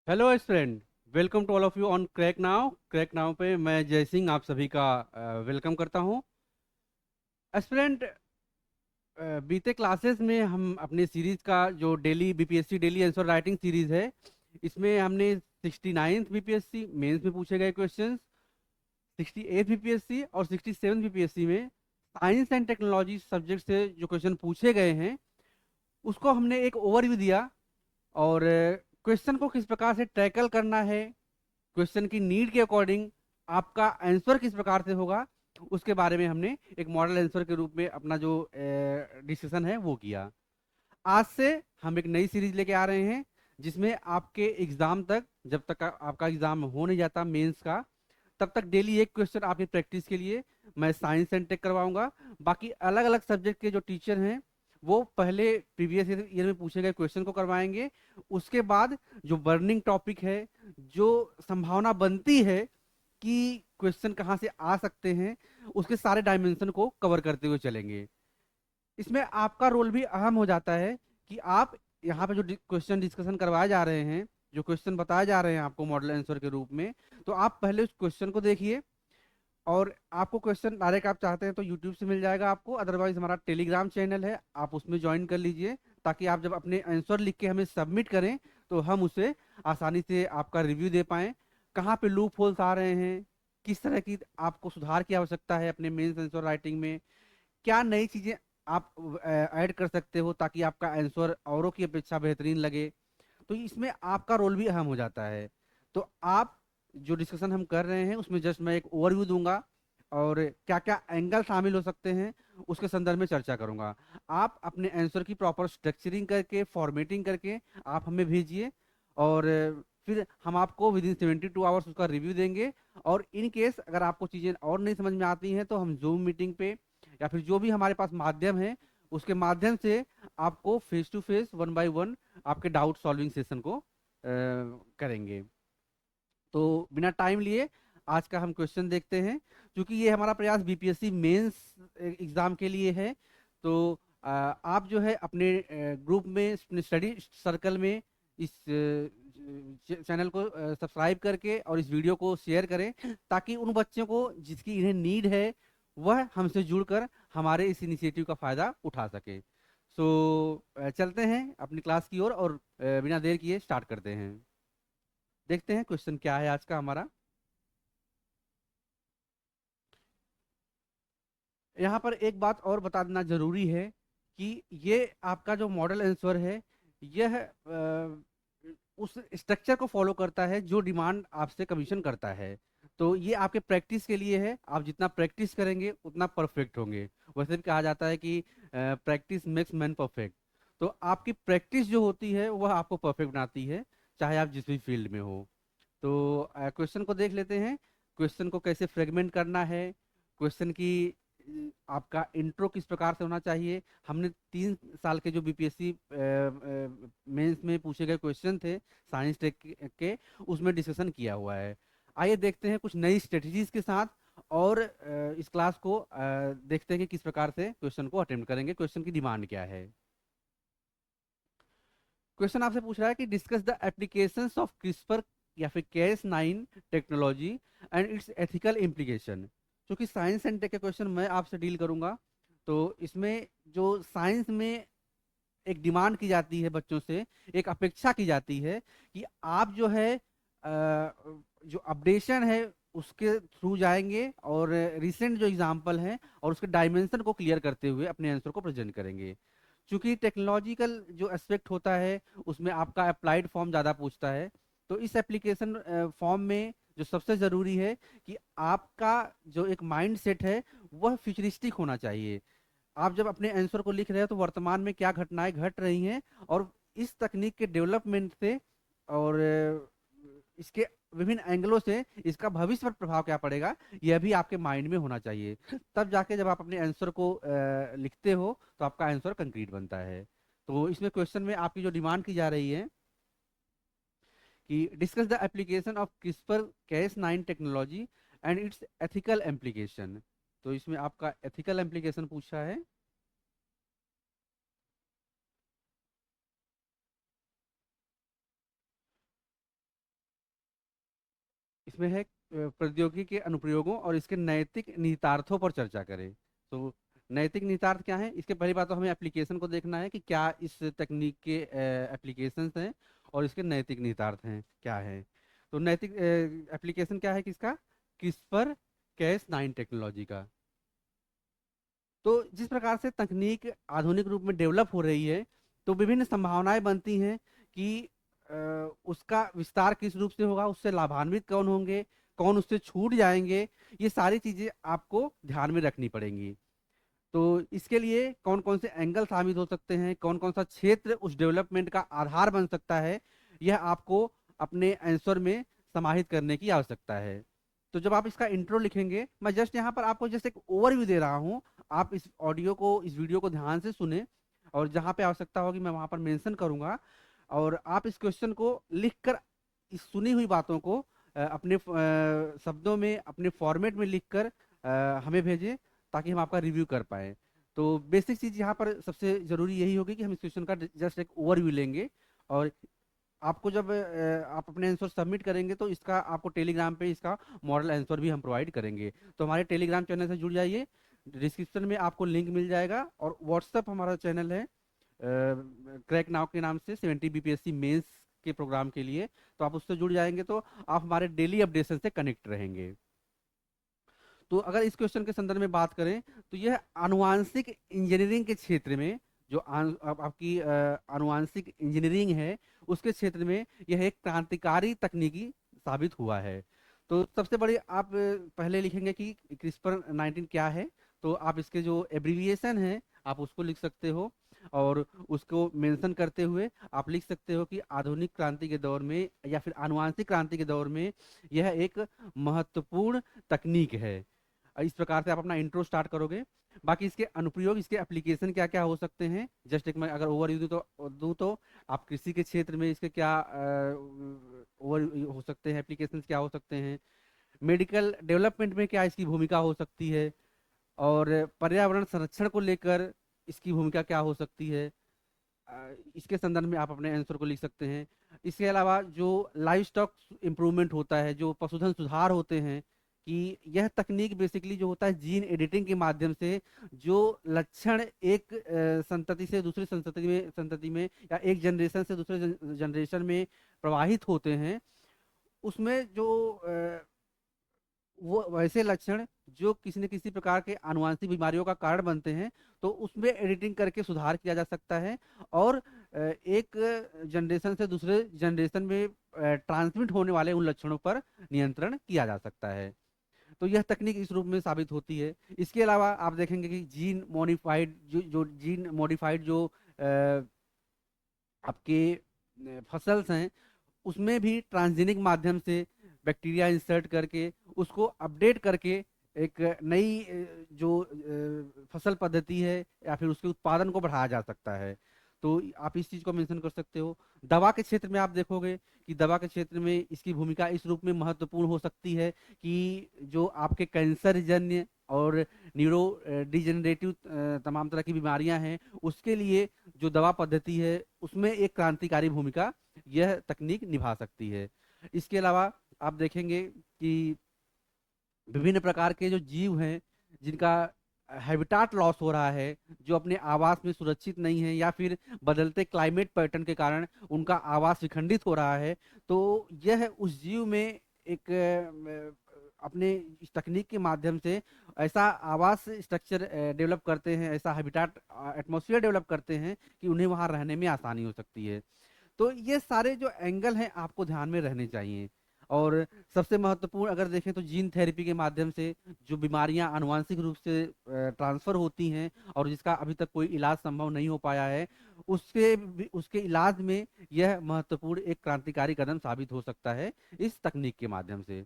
Hello student. Welcome to all of you on crack now पे मैं जय सिंह आप सभी का वेलकम करता हूँ। स्टूडेंट, बीते क्लासेस में हम अपने सीरीज का जो daily BPSC daily answer writing series है, इसमें हमने 69th बीपीएससी मेंस में पूछे गए क्वेश्चंस, 68th बीपीएससी और 67th बीपीएससी में साइंस एंड टेक्नोलॉजी सब्जेक्ट से जो क्वेश्चन पूछे गए हैं उसको हमने एक ओवरव्यू दिया। और क्वेश्चन को किस प्रकार से टैकल करना है, क्वेश्चन की नीड के अकॉर्डिंग आपका आंसर किस प्रकार से होगा, उसके बारे में हमने एक मॉडल आंसर के रूप में अपना जो डिस्कशन है वो किया। आज से हम एक नई सीरीज लेके आ रहे हैं जिसमें आपके एग्जाम तक, जब तक आपका एग्जाम हो नहीं जाता मेंस का, तब तक डेली एक क्वेश्चन आपकी प्रैक्टिस के लिए मैं साइंस एंड टेक करवाऊंगा। बाकी अलग अलग सब्जेक्ट के जो टीचर हैं वो पहले प्रीवियस ईयर में पूछे गए क्वेश्चन को करवाएंगे। उसके बाद जो बर्निंग टॉपिक है, जो संभावना बनती है कि क्वेश्चन कहाँ से आ सकते हैं, उसके सारे डायमेंशन को कवर करते हुए चलेंगे। इसमें आपका रोल भी अहम हो जाता है कि आप यहाँ पे जो क्वेश्चन डिस्कशन करवाए जा रहे हैं, जो क्वेश्चन बताए जा रहे हैं आपको मॉडल आंसर के रूप में, तो आप पहले उस क्वेश्चन को देखिए। और आपको क्वेश्चन डायरेक्ट आप चाहते हैं तो यूट्यूब से मिल जाएगा आपको, अदरवाइज हमारा टेलीग्राम चैनल है, आप उसमें ज्वाइन कर लीजिए, ताकि आप जब अपने आंसर लिख के हमें सबमिट करें तो हम उसे आसानी से आपका रिव्यू दे पाएं। कहाँ पे लूप होल्स आ रहे हैं, किस तरह की आपको सुधार की आवश्यकता है अपने मेंस आंसर राइटिंग में, क्या नई चीजें आप ऐड कर सकते हो ताकि आपका आंसर औरों की अपेक्षा बेहतरीन लगे, तो इसमें आपका रोल भी अहम हो जाता है। तो आप जो डिस्कशन हम कर रहे हैं उसमें जस्ट मैं एक ओवरव्यू दूंगा और क्या क्या एंगल शामिल हो सकते हैं उसके संदर्भ में चर्चा करूंगा। आप अपने आंसर की प्रॉपर स्ट्रक्चरिंग करके फॉर्मेटिंग करके आप हमें भेजिए, और फिर हम आपको विद इन 72 आवर्स उसका रिव्यू देंगे। और इन केस अगर आपको चीज़ें और नहीं समझ में आती हैं तो हम जूम मीटिंग पे या फिर जो भी हमारे पास माध्यम है उसके माध्यम से आपको face to face one by one आपके डाउट सॉल्विंग सेशन को करेंगे। तो बिना टाइम लिए आज का हम क्वेश्चन देखते हैं। क्योंकि ये हमारा प्रयास बीपीएससी मेंस एग्जाम के लिए है, तो आप जो है अपने ग्रुप में, अपने स्टडी सर्कल में इस चैनल को सब्सक्राइब करके और इस वीडियो को शेयर करें, ताकि उन बच्चों को जिसकी इन्हें नीड है वह हमसे जुड़कर हमारे इस इनिशिएटिव का फायदा उठा सके। चलते हैं अपनी क्लास की ओर और बिना देर किए स्टार्ट करते हैं। देखते हैं क्वेश्चन क्या है आज का हमारा। यहाँ पर एक बात और बता देना जरूरी है कि ये आपका जो मॉडल आंसर है, यह उस स्ट्रक्चर को फॉलो करता है जो डिमांड आपसे कमीशन करता है। तो ये आपके प्रैक्टिस के लिए है, आप जितना प्रैक्टिस करेंगे उतना परफेक्ट होंगे। वैसे भी कहा जाता है कि प्रैक्टिस मेक्स मैन परफेक्ट। तो आपकी प्रैक्टिस जो होती है वह आपको परफेक्ट बनाती है, चाहे आप जिस भी फील्ड में हो। तो क्वेश्चन को देख लेते हैं, क्वेश्चन को कैसे फ्रेगमेंट करना है, क्वेश्चन की आपका इंट्रो किस प्रकार से होना चाहिए। हमने 3 साल के जो बीपीएससी मेंस में पूछे गए क्वेश्चन थे साइंस टेक के, उसमें डिस्कशन किया हुआ है। आइए देखते हैं कुछ नई स्ट्रेटजीज के साथ, और इस क्लास को देखते हैं कि किस प्रकार से क्वेश्चन को अटेम्प्ट करेंगे, क्वेश्चन की डिमांड क्या है। क्वेश्चन आपसे पूछ रहा है कि discuss the applications of CRISPR या फिर Cas 9 technology and its ethical implication. क्योंकि साइंस एंड टेक के क्वेश्चन मैं आपसे डील करूंगा, तो इसमें जो साइंस में एक डिमांड की जाती है बच्चों से, एक अपेक्षा की जाती है कि आप जो है जो अपडेशन है उसके थ्रू जाएंगे और रिसेंट जो एग्जाम्पल हैं और उसके डायमेंशन को क्लियर करते हुए अपने आंसर को प्रेजेंट करेंगे। क्योंकि टेक्नोलॉजिकल जो एस्पेक्ट होता है उसमें आपका अप्लाइड फॉर्म ज़्यादा पूछता है। तो इस एप्लीकेशन फॉर्म में जो सबसे ज़रूरी है कि आपका जो एक माइंड सेट है वह फ्यूचरिस्टिक होना चाहिए। आप जब अपने आंसर को लिख रहे हो तो वर्तमान में क्या घटनाएं घट रही हैं, और इस तकनीक के डेवलपमेंट से और इसके विभिन्न एंगलों से इसका भविष्य पर प्रभाव क्या पड़ेगा, यह भी आपके माइंड में होना चाहिए। तब जाके जब आप अपने आंसर को लिखते हो तो आपका आंसर कंक्रीट बनता है। तो इसमें क्वेश्चन में आपकी जो डिमांड की जा रही है कि discuss the application of CRISPR Cas 9 technology and its ethical application. तो इसमें आपका एथिकल एप्लीकेशन पूछा है। इसमें है प्रौद्योगिकी के अनुप्रयोगों और इसके नैतिक निहितार्थों पर चर्चा करें। तो नैतिक निहितार्थ क्या है, इसके पहली बात तो हमें एप्लीकेशन को देखना है कि क्या इस तकनीक के एप्लीकेशंस हैं और इसके नैतिक निहितार्थ हैं क्या है। तो नैतिक एप्लीकेशन क्या है किसका, क्रिस्पर कैस 9 टेक्नोलॉजी का। तो जिस प्रकार से तकनीक आधुनिक रूप में डेवलप हो रही है, तो विभिन्न संभावनाएं बनती हैं कि उसका विस्तार किस रूप से होगा, उससे लाभान्वित कौन होंगे, कौन उससे छूट जाएंगे, ये सारी चीजें आपको ध्यान में रखनी पड़ेंगी। तो इसके लिए कौन कौन से एंगल शामिल हो सकते हैं, कौन कौन सा क्षेत्र उस डेवलपमेंट का आधार बन सकता है, यह आपको अपने आंसर में समाहित करने की आवश्यकता है। तो जब आप इसका इंट्रो लिखेंगे, मैं जस्ट यहाँ पर आपको जस्ट एक ओवरव्यू दे रहा हूँ, आप इस ऑडियो को, इस वीडियो को ध्यान से सुने, और जहाँ पे आवश्यकता होगी मैं वहाँ पर मेंशन करूँगा, और आप इस क्वेश्चन को लिखकर, इस सुनी हुई बातों को अपने शब्दों में, अपने फॉर्मेट में लिखकर हमें भेजें, ताकि हम आपका रिव्यू कर पाए। तो बेसिक चीज़ यहाँ पर सबसे ज़रूरी यही होगी कि हम इस क्वेश्चन का जस्ट एक ओवरव्यू लेंगे, और आपको जब आप अपने आंसर सबमिट करेंगे तो इसका आपको टेलीग्राम पे इसका मॉडल आंसर भी हम प्रोवाइड करेंगे। तो हमारे टेलीग्राम चैनल से जुड़ जाइए, डिस्क्रिप्शन में आपको लिंक मिल जाएगा, और व्हाट्सअप हमारा चैनल है क्रैक नाउ के नाम से, 70 बीपीएससी मेंस के प्रोग्राम के लिए। तो आप उससे जुड़ जाएंगे तो आप हमारे डेली अपडेशन से कनेक्ट रहेंगे। तो अगर इस क्वेश्चन के संदर्भ में बात करें, तो यह आनुवांशिक इंजीनियरिंग के क्षेत्र में, जो आपकी आनुवांशिक इंजीनियरिंग है उसके क्षेत्र में यह एक क्रांतिकारी तकनीकी साबित हुआ है। तो सबसे बड़ी आप पहले लिखेंगे कि क्रिस्पर 19 क्या है, तो आप इसके जो एब्रीविएशन है आप उसको लिख सकते हो, और उसको मेंशन करते हुए आप लिख सकते हो कि आधुनिक क्रांति के दौर में या फिर आनुवांशिक क्रांति के दौर में यह एक महत्वपूर्ण तकनीक है। इस प्रकार से आप अपना इंट्रो स्टार्ट करोगे। बाकी इसके अनुप्रयोग, इसके एप्लीकेशन क्या क्या हो सकते हैं, जस्ट एक मैं अगर ओवरव्यू दूँ तो आप कृषि के क्षेत्र में इसके क्या ओवर हो सकते हैं, एप्लीकेशन क्या हो सकते हैं, मेडिकल डेवलपमेंट में क्या इसकी भूमिका हो सकती है, और पर्यावरण संरक्षण को लेकर इसकी भूमिका क्या हो सकती है। इसके संदर्भ में आप अपने आंसर को लिख सकते हैं। इसके अलावा जो लाइव स्टॉक इम्प्रूवमेंट होता है, जो पशुधन सुधार होते हैं, कि यह तकनीक बेसिकली जो होता है जीन एडिटिंग के माध्यम से जो लक्षण एक संतति से दूसरी संतति में या एक जनरेशन से दूसरे जनरेशन में प्रवाहित होते हैं, उसमें जो वो वैसे लक्षण जो किसी न किसी प्रकार के आनुवांशिक बीमारियों का कारण बनते हैं, तो उसमें एडिटिंग करके सुधार किया जा सकता है, और एक जनरेशन से दूसरे जनरेशन में ट्रांसमिट होने वाले उन लक्षणों पर नियंत्रण किया जा सकता है। तो यह तकनीक इस रूप में साबित होती है। इसके अलावा आप देखेंगे कि जीन मॉडिफाइड जो जीन मॉडिफाइड जो आपके फसल्स हैं, उसमें भी ट्रांसजेनिक माध्यम से बैक्टीरिया इंसर्ट करके उसको अपडेट करके एक नई जो फसल पद्धति है या फिर उसके उत्पादन को बढ़ाया जा सकता है। तो आप इस चीज को मेंशन कर सकते हो। दवा के क्षेत्र में आप देखोगे कि दवा के क्षेत्र में इसकी भूमिका इस रूप में महत्वपूर्ण हो सकती है कि जो आपके कैंसर जन्य और न्यूरो डिजेनरेटिव तमाम तरह की बीमारियां हैं, उसके लिए जो दवा पद्धति है उसमें एक क्रांतिकारी भूमिका यह तकनीक निभा सकती है। इसके अलावा आप देखेंगे कि विभिन्न प्रकार के जो जीव हैं जिनका हैबिटाट लॉस हो रहा है, जो अपने आवास में सुरक्षित नहीं है या फिर बदलते क्लाइमेट पैटर्न के कारण उनका आवास विखंडित हो रहा है, तो यह उस जीव में एक अपने इस तकनीक के माध्यम से ऐसा आवास स्ट्रक्चर डेवलप करते हैं, ऐसा हैबिटाट एटमॉस्फेयर डेवलप करते हैं कि उन्हें वहां रहने में आसानी हो सकती है। तो ये सारे जो एंगल हैं आपको ध्यान में रहने चाहिए। और सबसे महत्वपूर्ण अगर देखें तो जीन थेरेपी के माध्यम से जो बीमारियां आनुवांशिक रूप से ट्रांसफर होती हैं और जिसका अभी तक कोई इलाज संभव नहीं हो पाया है, उसके इलाज में यह महत्वपूर्ण एक क्रांतिकारी कदम साबित हो सकता है इस तकनीक के माध्यम से।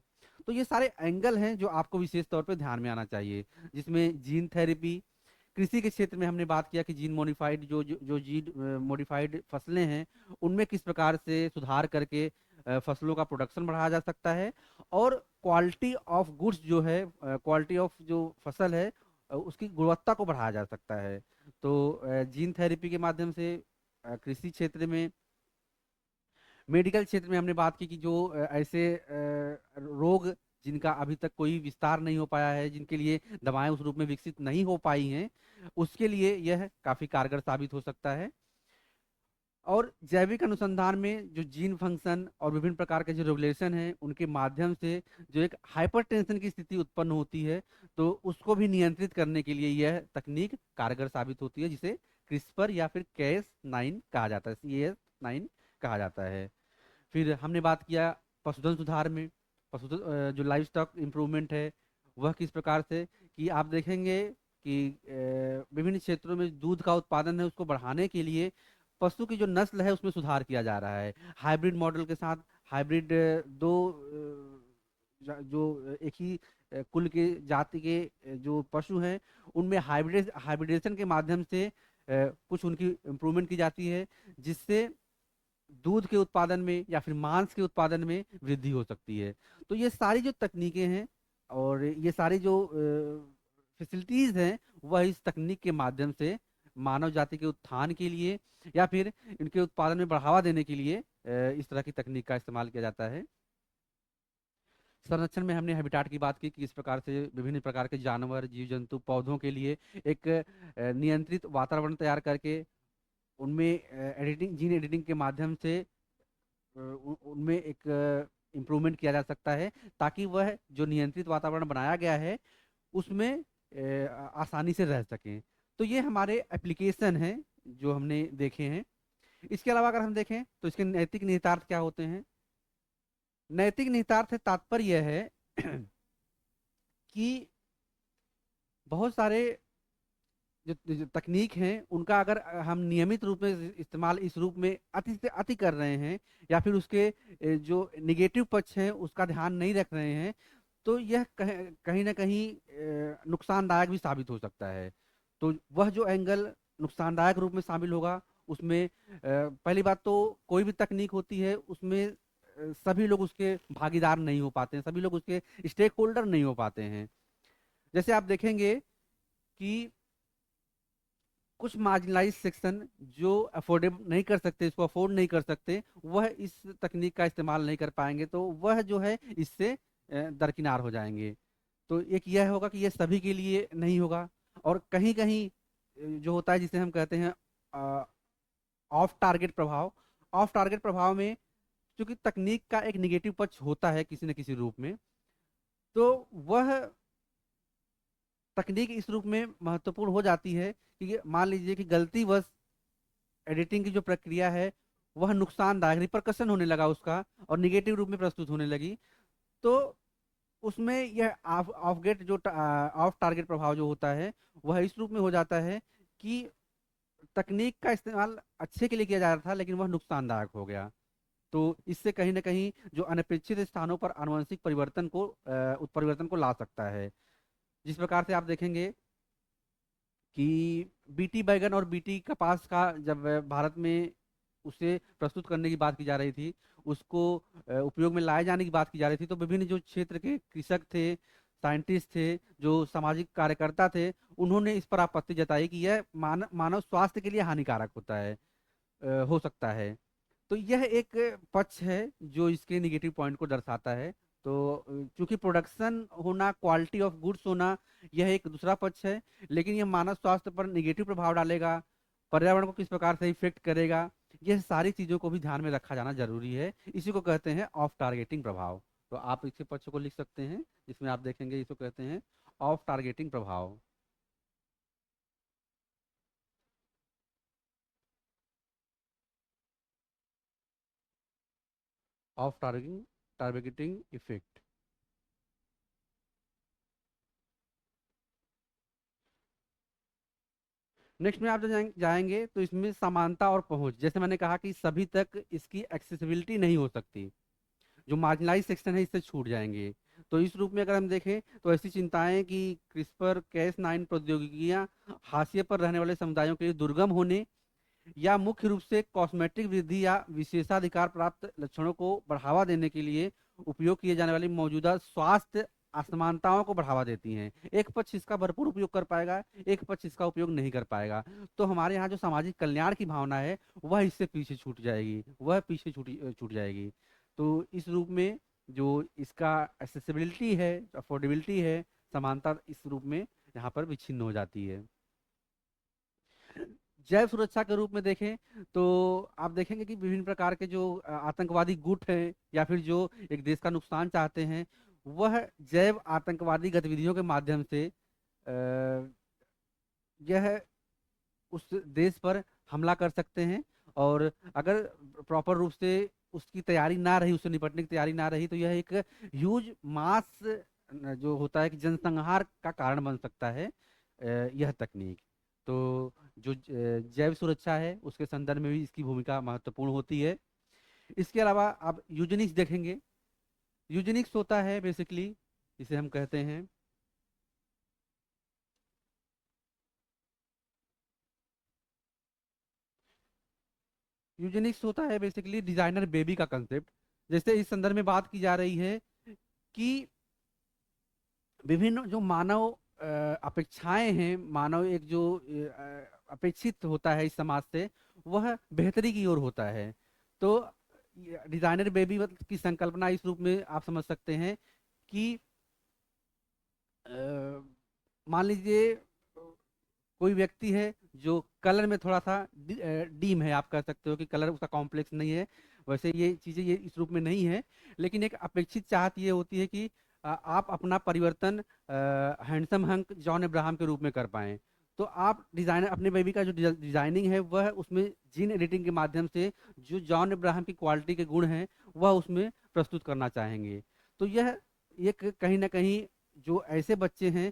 तो ये सारे एंगल हैं जो आपको विशेष तौर पर ध्यान में आना चाहिए, जिसमें जीन थेरेपी, कृषि के क्षेत्र में हमने बात किया कि जीन मॉडिफाइड जो जीन मॉडिफाइड फसलें हैं उनमें किस प्रकार से सुधार करके फसलों का प्रोडक्शन बढ़ाया जा सकता है, और क्वालिटी ऑफ गुड्स जो है, क्वालिटी ऑफ जो फसल है उसकी गुणवत्ता को बढ़ाया जा सकता है। तो जीन थेरेपी के माध्यम से कृषि क्षेत्र में मेडिकल क्षेत्र में हमने बात की कि जो ऐसे रोग जिनका अभी तक कोई विस्तार नहीं हो पाया है, जिनके लिए दवाएं उस रूप में विकसित नहीं हो पाई हैं, उसके लिए यह काफी कारगर साबित हो सकता है। और जैविक अनुसंधान में जो जीन फंक्शन और विभिन्न प्रकार के जो रेगुलेशन हैं, उनके माध्यम से जो एक हाइपरटेंशन की स्थिति उत्पन्न होती है, तो उसको भी नियंत्रित करने के लिए यह तकनीक कारगर साबित होती है, जिसे क्रिस्पर या फिर Cas9 कहा जाता है, Cas9 कहा जाता है। फिर हमने बात किया पशुधन सुधार में, पशुधन जो लाइव स्टॉक इम्प्रूवमेंट है, वह किस प्रकार से कि आप देखेंगे कि विभिन्न क्षेत्रों में दूध का उत्पादन है, उसको बढ़ाने के लिए पशु की जो नस्ल है उसमें सुधार किया जा रहा है। हाइब्रिड मॉडल के साथ हाइब्रिड दो जो एक ही कुल के जाति के जो पशु हैं, उनमें हाइब्रिडेशन के माध्यम से कुछ उनकी इम्प्रूवमेंट की जाती है, जिससे दूध के उत्पादन में या फिर मांस के उत्पादन में वृद्धि हो सकती है। तो ये सारी जो तकनीकें हैं और ये सारी जो फैसिलिटीज हैं, वह इस तकनीक के माध्यम से मानव जाति के उत्थान के लिए या फिर इनके उत्पादन में बढ़ावा देने के लिए इस तरह की तकनीक का इस्तेमाल किया जाता है। संरक्षण में हमने हैबिटाट की बात की कि इस प्रकार से विभिन्न प्रकार के जानवर, जीव जंतु, पौधों के लिए एक नियंत्रित वातावरण तैयार करके उनमें एडिटिंग, जीन एडिटिंग के माध्यम से उनमें एक इम्प्रूवमेंट किया जा सकता है, ताकि वह जो नियंत्रित वातावरण बनाया गया है उसमें आसानी से रह सकें। तो ये हमारे एप्लीकेशन हैं जो हमने देखे हैं। इसके अलावा अगर हम देखें तो इसके नैतिक निहितार्थ क्या होते हैं। नैतिक निहितार्थ तात्पर्य यह है कि बहुत सारे जो तकनीक हैं उनका अगर हम नियमित रूप में इस्तेमाल इस रूप में अति से अति कर रहे हैं, या फिर उसके जो निगेटिव पक्ष हैं उसका ध्यान नहीं रख रहे हैं, तो यह कहीं ना कहीं नुकसानदायक भी साबित हो सकता है। तो वह जो एंगल नुकसानदायक रूप में शामिल होगा उसमें पहली बात तो कोई भी तकनीक होती है उसमें सभी लोग उसके भागीदार नहीं हो पाते हैं, सभी लोग उसके स्टेक होल्डर नहीं हो पाते हैं। जैसे आप देखेंगे कि कुछ मार्जिनलाइज सेक्शन जो अफोर्डेब नहीं कर सकते, इसको अफोर्ड नहीं कर सकते, वह इस तकनीक का इस्तेमाल नहीं कर पाएंगे, तो वह जो है इससे दरकिनार हो जाएंगे। तो एक यह होगा कि यह सभी के लिए नहीं होगा। और कहीं कहीं जो होता है जिसे हम कहते हैं ऑफ टारगेट प्रभाव, ऑफ टारगेट प्रभाव में क्योंकि तकनीक का एक निगेटिव पक्ष होता है किसी न किसी रूप में, तो वह तकनीक इस रूप में महत्वपूर्ण हो जाती है कि मान लीजिए कि गलतीवश एडिटिंग की जो प्रक्रिया है वह नुकसानदायक रिपरकशन होने लगा उसका और निगेटिव रूप में प्रस्तुत होने लगी, तो उसमें यह ऑफ गेट जो ऑफ टारगेट प्रभाव जो होता है वह इस रूप में हो जाता है कि तकनीक का इस्तेमाल अच्छे के लिए किया जा रहा था लेकिन वह नुकसानदायक हो गया। तो इससे कहीं ना कहीं जो अनपेक्षित स्थानों पर आनुवंशिक परिवर्तन को ला सकता है। जिस प्रकार से आप देखेंगे कि बीटी बैगन और बीटी कपास का जब भारत में उसे प्रस्तुत करने की बात की जा रही थी, उसको उपयोग में लाए जाने की बात की जा रही थी, तो विभिन्न जो क्षेत्र के कृषक थे, साइंटिस्ट थे, जो सामाजिक कार्यकर्ता थे, उन्होंने इस पर आपत्ति जताई कि यह मानव स्वास्थ्य के लिए हानिकारक होता है, हो सकता है। तो यह एक पक्ष है जो इसके निगेटिव पॉइंट को दर्शाता है। तो चूंकि प्रोडक्शन होना, क्वालिटी ऑफ गुड्स होना, यह एक दूसरा पक्ष है, लेकिन यह मानव स्वास्थ्य पर निगेटिव प्रभाव डालेगा, पर्यावरण को किस प्रकार से इफेक्ट करेगा, यह सारी चीजों को भी ध्यान में रखा जाना जरूरी है। इसी को कहते हैं ऑफ टारगेटिंग प्रभाव। तो आप इसके पक्ष को लिख सकते हैं, जिसमें आप देखेंगे इसको कहते हैं ऑफ टारगेटिंग प्रभाव। Of targeting effect. नेक्स्ट में आप जो जाएंगे तो इसमें समानता और पहुंच, जैसे मैंने कहा कि सभी तक इसकी एक्सेसिबिलिटी नहीं हो सकती, जो मार्जिनलाइज सेक्शन है इससे छूट जाएंगे। तो इस रूप में अगर हम देखें तो ऐसी चिंताएं कि क्रिस्पर Cas9 प्रौद्योगिकियां हाशिए पर रहने वाले समुदायों के लिए दुर्गम होने या मुख्य रूप से कॉस्मेटिक वृद्धि या विशेषाधिकार प्राप्त लक्षणों को बढ़ावा देने के लिए उपयोग किए जाने वाली मौजूदा स्वास्थ्य असमानताओं को बढ़ावा देती हैं। एक पक्ष इसका भरपूर उपयोग कर पाएगा, एक पक्ष इसका उपयोग नहीं कर पाएगा। तो हमारे यहाँ जो सामाजिक कल्याण की भावना है वह इससे पीछे छूट जाएगी, वह पीछे छूट जाएगी। तो इस रूप में जो इसका एक्सेसिबिलिटी है, अफोर्डेबिलिटी है, समानता इस रूप में यहाँ पर विच्छिन्न हो जाती है। जैव सुरक्षा के रूप में देखें तो आप देखेंगे कि विभिन्न प्रकार के जो आतंकवादी गुट हैं या फिर जो एक देश का नुकसान चाहते हैं, वह जैव आतंकवादी गतिविधियों के माध्यम से यह उस देश पर हमला कर सकते हैं। और अगर प्रॉपर रूप से उसकी तैयारी ना रही, उससे निपटने की तैयारी ना रही, तो यह एक ह्यूज मास जो होता है कि जनसंहार का कारण बन सकता है यह तकनीक। तो जो जैव सुरक्षा है उसके संदर्भ में भी इसकी भूमिका महत्वपूर्ण होती है। इसके अलावा आप यूजेनिक्स देखेंगे। यूजेनिक्स होता है बेसिकली, इसे हम कहते हैं यूजेनिक्स होता है बेसिकली डिजाइनर बेबी का कंसेप्ट। जैसे इस संदर्भ में बात की जा रही है कि विभिन्न जो मानव अपेक्षाएं हैं, मानव एक जो अपेक्षित होता है इस समाज से, वह बेहतरी की ओर होता है। तो डिजाइनर बेबी की संकल्पना इस रूप में आप समझ सकते हैं कि अ, मान लीजिए कोई व्यक्ति है जो कलर में थोड़ा सा डीम है, आप कह सकते हो कि कलर उसका कॉम्प्लेक्स नहीं है। वैसे ये चीज़ें ये इस रूप में नहीं है, लेकिन एक अपेक्षित चाहत ये होती है कि आप अपना परिवर्तन हैंडसम हंक जॉन अब्राहम के रूप में कर पाएं। तो आप डिजाइनर अपने बेबी का जो डिजाइनिंग है वह उसमें जीन एडिटिंग के माध्यम से जो जॉन अब्राहम की क्वालिटी के गुण हैं वह उसमें प्रस्तुत करना चाहेंगे। तो यह एक कहीं ना कहीं जो ऐसे बच्चे हैं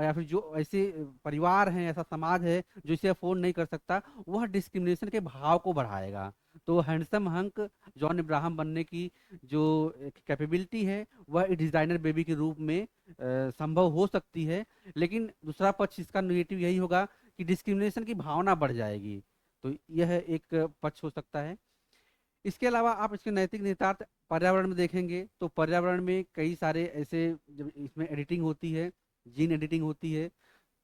या फिर जो ऐसे परिवार हैं, ऐसा समाज है जो इसे अफोर्ड नहीं कर सकता, वह डिस्क्रिमिनेशन के भाव को बढ़ाएगा। तो हैंडसम हंक जॉन इब्राहिम बनने की जो कैपेबिलिटी है वह डिजाइनर बेबी के रूप में संभव हो सकती है। लेकिन दूसरा पक्ष इसका नेगेटिव यही होगा कि डिस्क्रिमिनेशन की भावना बढ़ जाएगी। तो यह एक पक्ष हो सकता है। इसके अलावा आप इसके नैतिक निहितार्थ पर्यावरण में देखेंगे तो पर्यावरण में कई सारे ऐसे, जब इसमें एडिटिंग होती है, जीन एडिटिंग होती है,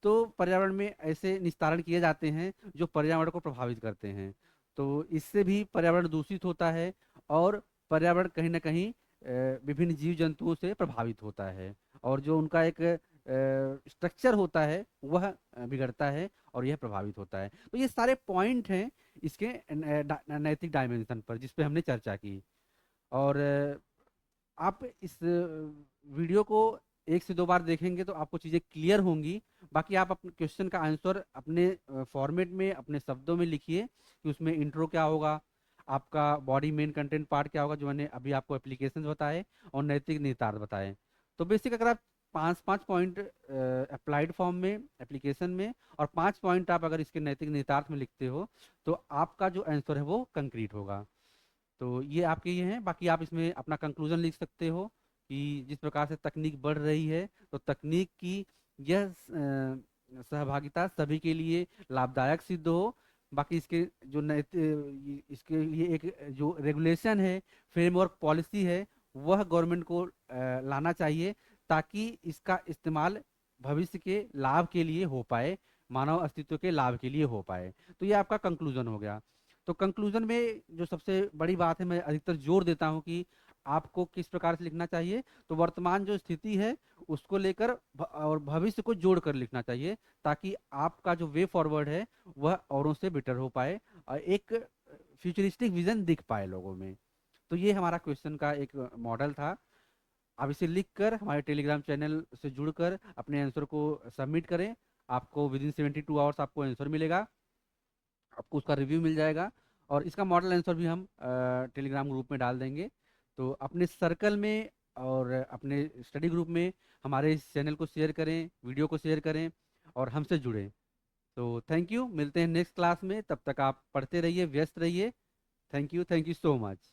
तो पर्यावरण में ऐसे निस्तारण किए जाते हैं जो पर्यावरण को प्रभावित करते हैं। तो इससे भी पर्यावरण दूषित होता है और पर्यावरण कहीं ना कहीं विभिन्न जीव जंतुओं से प्रभावित होता है और जो उनका एक स्ट्रक्चर होता है वह बिगड़ता है और यह प्रभावित होता है। तो ये सारे पॉइंट हैं इसके नैतिक डायमेंशन पर जिस पे हमने चर्चा की। और आप इस वीडियो को एक से दो बार देखेंगे तो आपको चीज़ें क्लियर होंगी। बाकी आप अपने क्वेश्चन का आंसर अपने फॉर्मेट में, अपने शब्दों में लिखिए कि उसमें इंट्रो क्या होगा, आपका बॉडी मेन कंटेंट पार्ट क्या होगा जो मैंने अभी आपको एप्लीकेशन बताए, और नैतिक निहितार्थ बताए। तो बेसिक अगर आप पाँच पाँच पॉइंट अप्लाइड फॉर्म में, एप्लीकेशन में, और 5 पॉइंट आप अगर इसके नैतिक निहितार्थ में लिखते हो तो आपका जो आंसर है वो कंक्रीट होगा। तो ये आपके ये हैं। बाकी आप इसमें अपना कंक्लूजन लिख सकते हो कि जिस प्रकार से तकनीक बढ़ रही है तो तकनीक की यह सहभागिता सभी के लिए लाभदायक सिद्ध हो। बाकी इसके जो इसके लिए एक जो रेगुलेशन है, फ्रेमवर्क पॉलिसी है, वह गवर्नमेंट को लाना चाहिए ताकि इसका इस्तेमाल भविष्य के लाभ के लिए हो पाए, मानव अस्तित्व के लाभ के लिए हो पाए। तो ये आपका कंक्लूजन हो गया। तो कंक्लूजन में जो सबसे बड़ी बात है, मैं अधिकतर जोर देता हूं कि आपको किस प्रकार से लिखना चाहिए। तो वर्तमान जो स्थिति है उसको लेकर और भविष्य को जोड़कर लिखना चाहिए ताकि आपका जो वे फॉरवर्ड है वह औरों से बेटर हो पाए और एक फ्यूचरिस्टिक विजन दिख पाए लोगों में। तो ये हमारा क्वेश्चन का एक मॉडल था। आप इसे लिखकर हमारे टेलीग्राम चैनल से जुड़कर अपने आंसर को सबमिट करें। आपको विद इन 72 आवर्स आपको आंसर मिलेगा, आपको उसका रिव्यू मिल जाएगा और इसका मॉडल आंसर भी हम टेलीग्राम ग्रुप में डाल देंगे। तो अपने सर्कल में और अपने स्टडी ग्रुप में हमारे इस चैनल को शेयर करें, वीडियो को शेयर करें और हमसे जुड़ें। तो थैंक यू, मिलते हैं नेक्स्ट क्लास में। तब तक आप पढ़ते रहिए, व्यस्त रहिए। Thank you so much.